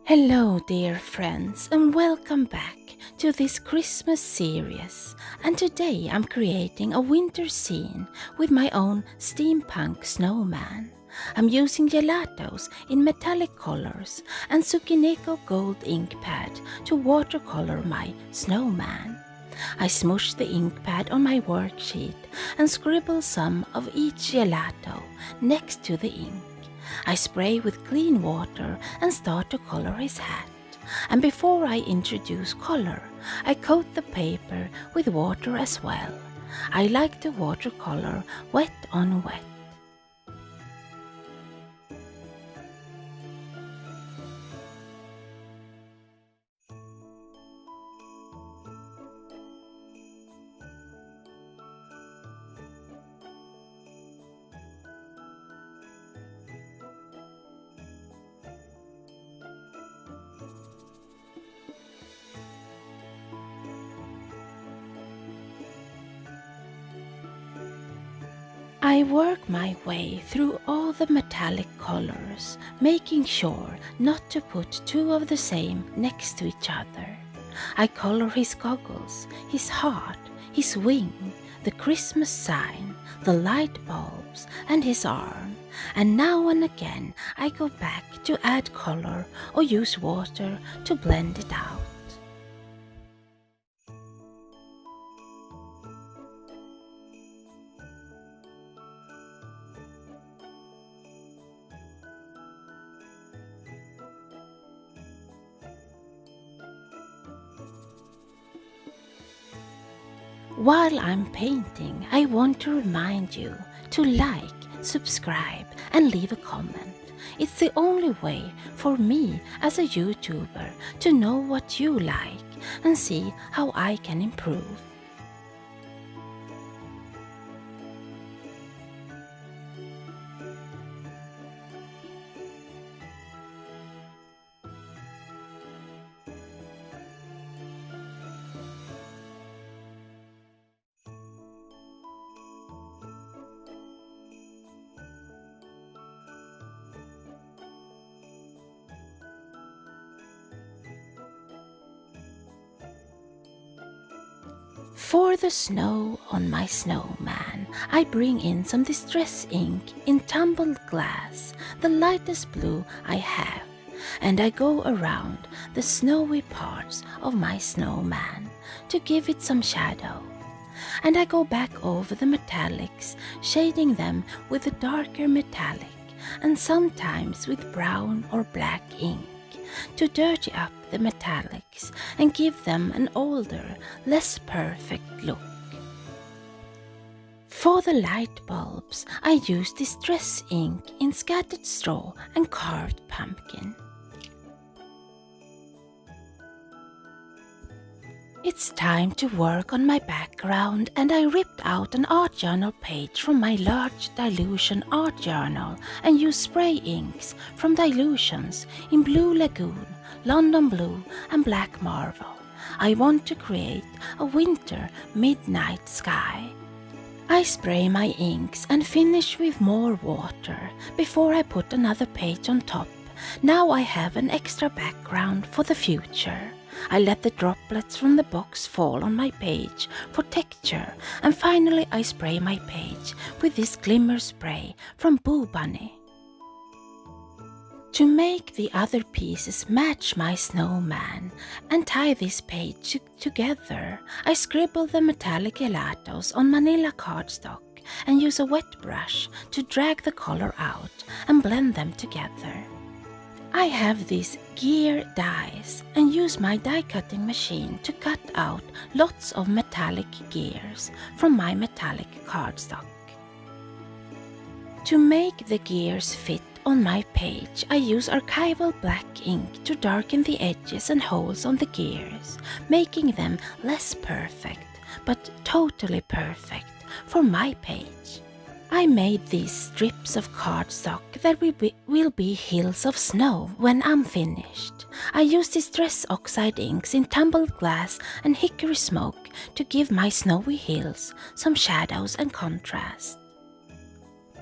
Hello dear friends and welcome back to this Christmas series, and today I'm creating a winter scene with my own steampunk snowman. I'm using Gelatos in metallic colors and Tsukineko gold ink pad to watercolor my snowman. I smush the ink pad on my worksheet and scribble some of each gelato next to the ink. I spray with clean water and start to color his hat. And before I introduce color, I coat the paper with water as well. I like to watercolor wet on wet. I work my way through all the metallic colors, making sure not to put two of the same next to each other. I color his goggles, his heart, his wing, the Christmas sign, the light bulbs, and his arm. And now and again I go back to add color or use water to blend it out. While I'm painting, I want to remind you to like, subscribe, and leave a comment. It's the only way for me as a YouTuber to know what you like and see how I can improve. For the snow on my snowman, I bring in some Distress ink in Tumbled Glass, the lightest blue I have, and I go around the snowy parts of my snowman to give it some shadow. And I go back over the metallics, shading them with a darker metallic and sometimes with brown or black ink, to dirty up the metallics and give them an older, less perfect look. For the light bulbs, I use Distress ink in scattered straw and carved pumpkin. It's time to work on my background, and I ripped out an art journal page from my large Dylusion art journal and use spray inks from Dylusions in Blue Lagoon, London Blue, and Black Marble. I want to create a winter midnight sky. I spray my inks and finish with more water before I put another page on top. Now I have an extra background for the future. I let the droplets from the box fall on my page for texture, and finally I spray my page with this glimmer spray from Boo Bunny. To make the other pieces match my snowman and tie this page together, I scribble the metallic gelatos on manila cardstock and use a wet brush to drag the color out and blend them together. I have these gear dies and use my die cutting machine to cut out lots of metallic gears from my metallic cardstock. To make the gears fit on my page, I use archival black ink to darken the edges and holes on the gears, making them less perfect, but totally perfect for my page. I made these strips of cardstock that will be hills of snow when I'm finished. I used Distress Oxide Inks in Tumbled Glass and Hickory Smoke to give my snowy hills some shadows and contrast.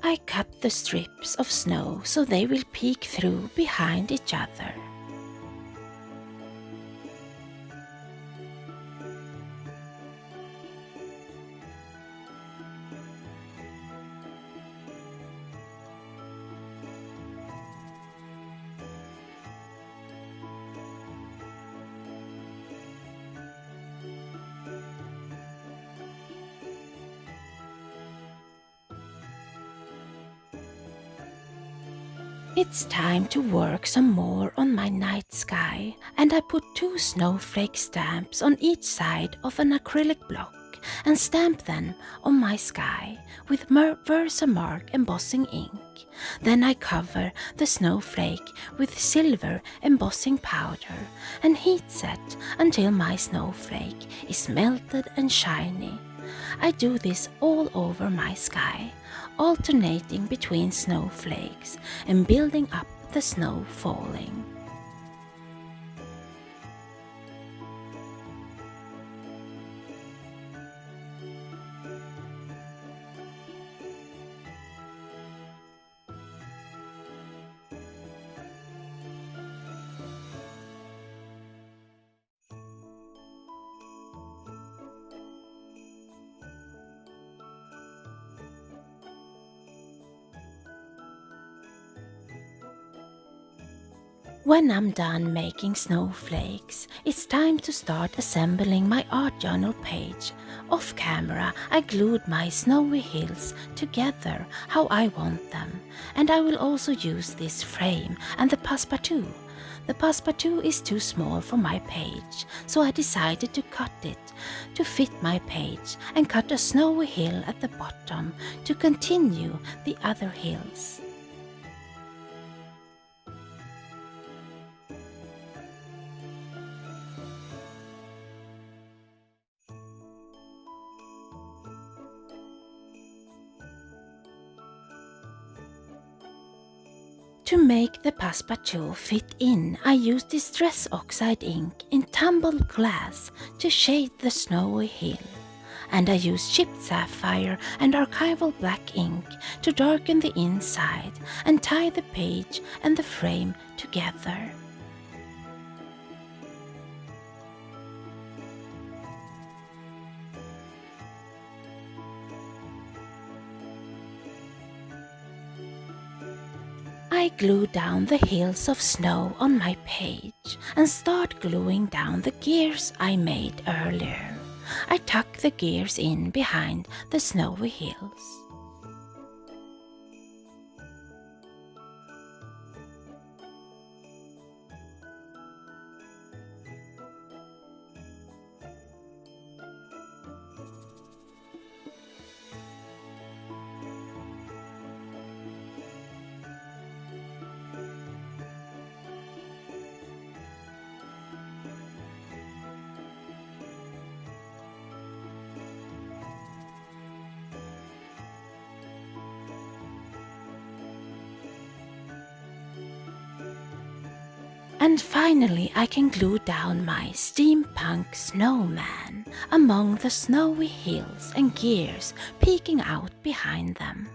I cut the strips of snow so they will peek through behind each other. It's time to work some more on my night sky, and I put 2 snowflake stamps on each side of an acrylic block and stamp them on my sky with Versamark embossing ink. Then I cover the snowflake with silver embossing powder and heat set until my snowflake is melted and shiny. I do this all over my sky, alternating between snowflakes and building up the snow falling. When I'm done making snowflakes, it's time to start assembling my art journal page. Off camera, I glued my snowy hills together how I want them, and I will also use this frame and the passpartou. The passpartou is too small for my page, so I decided to cut it to fit my page and cut a snowy hill at the bottom to continue the other hills. To make the passpartou fit in, I used Distress Oxide Ink in Tumbled Glass to shade the snowy hill, and I used chipped sapphire and archival black ink to darken the inside and tie the page and the frame together. I glue down the hills of snow on my page and start gluing down the gears I made earlier. I tuck the gears in behind the snowy hills. And finally I can glue down my steampunk snowman among the snowy hills and gears peeking out behind them.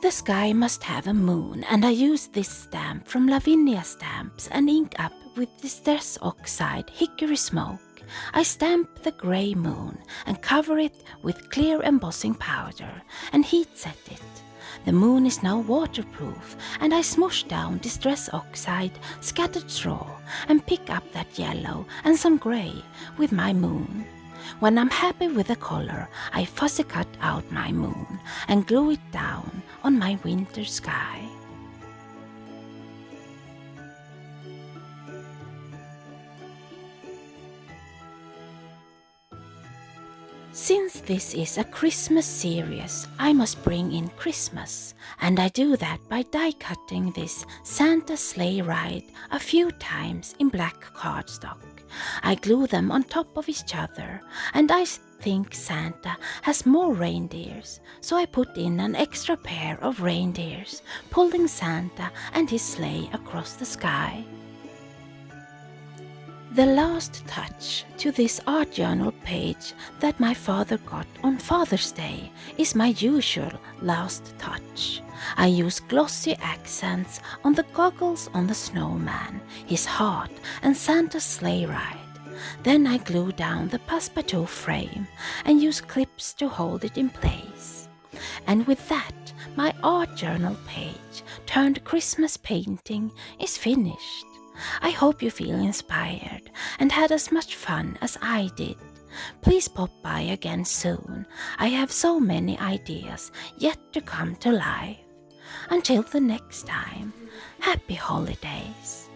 The sky must have a moon, and I use this stamp from Lavinia stamps and ink up with Distress Oxide Hickory Smoke. I stamp the grey moon and cover it with clear embossing powder and heat set it. The moon is now waterproof, and I smoosh down Distress Oxide scattered straw and pick up that yellow and some grey with my moon. When I'm happy with the color, I fussy cut out my moon and glue it down on my winter sky. Since this is a Christmas series, I must bring in Christmas, and I do that by die cutting this Santa sleigh ride a few times in black cardstock. I glue them on top of each other, and I think Santa has more reindeers, so I put in an extra pair of reindeers, pulling Santa and his sleigh across the sky. The last touch to this art journal page that my father got on Father's Day is my usual last touch. I use Glossy Accents on the goggles on the snowman, his heart and Santa's sleigh ride. Then I glue down the passpartou frame and use clips to hold it in place. And with that, my art journal page turned Christmas painting is finished. I hope you feel inspired and had as much fun as I did. Please pop by again soon. I have so many ideas yet to come to life. Until the next time, happy holidays!